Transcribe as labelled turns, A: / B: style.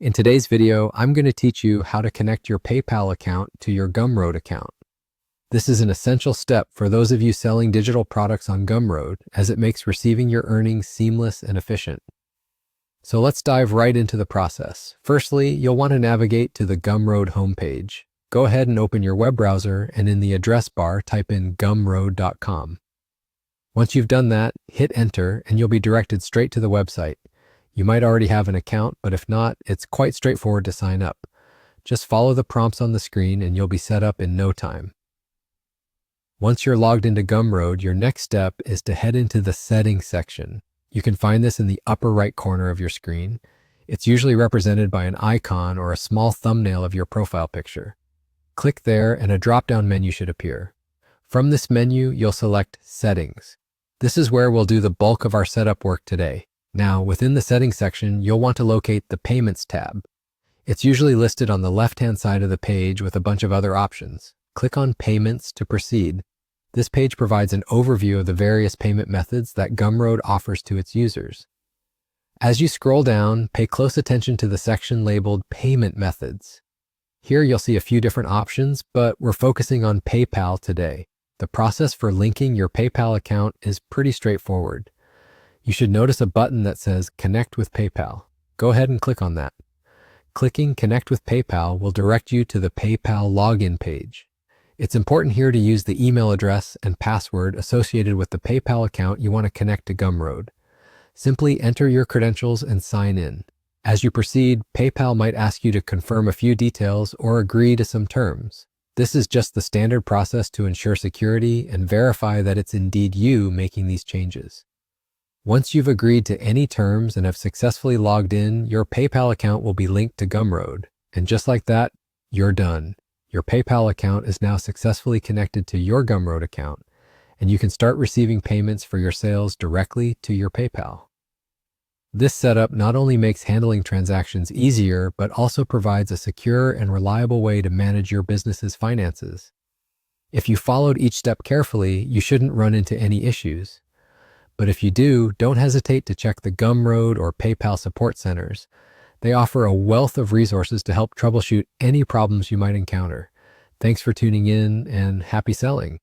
A: In today's video, I'm going to teach you how to connect your PayPal account to your Gumroad account. This is an essential step for those of you selling digital products on Gumroad, as it makes receiving your earnings seamless and efficient. So let's dive right into the process. Firstly, you'll want to navigate to the Gumroad homepage. Go ahead and open your web browser, and in the address bar, type in gumroad.com. Once you've done that, hit enter and you'll be directed straight to the website. You might already have an account, but if not, it's quite straightforward to sign up. Just follow the prompts on the screen and you'll be set up in no time. Once you're logged into Gumroad, your next step is to head into the settings section. You can find this in the upper right corner of your screen. It's usually represented by an icon or a small thumbnail of your profile picture. Click there and a drop-down menu should appear. From this menu, you'll select Settings. This is where we'll do the bulk of our setup work today. Now, within the settings section, you'll want to locate the Payments tab. It's usually listed on the left-hand side of the page with a bunch of other options. Click on Payments to proceed. This page provides an overview of the various payment methods that Gumroad offers to its users. As you scroll down, pay close attention to the section labeled Payment Methods. Here you'll see a few different options, but we're focusing on PayPal today. The process for linking your PayPal account is pretty straightforward. You should notice a button that says Connect with PayPal. Go ahead and click on that. Clicking Connect with PayPal will direct you to the PayPal login page. It's important here to use the email address and password associated with the PayPal account you want to connect to Gumroad. Simply enter your credentials and sign in. As you proceed, PayPal might ask you to confirm a few details or agree to some terms. This is just the standard process to ensure security and verify that it's indeed you making these changes. Once you've agreed to any terms and have successfully logged in, your PayPal account will be linked to Gumroad. And just like that, you're done. Your PayPal account is now successfully connected to your Gumroad account, and you can start receiving payments for your sales directly to your PayPal. This setup not only makes handling transactions easier, but also provides a secure and reliable way to manage your business's finances. If you followed each step carefully, you shouldn't run into any issues. But if you do, don't hesitate to check the Gumroad or PayPal support centers. They offer a wealth of resources to help troubleshoot any problems you might encounter. Thanks for tuning in and happy selling.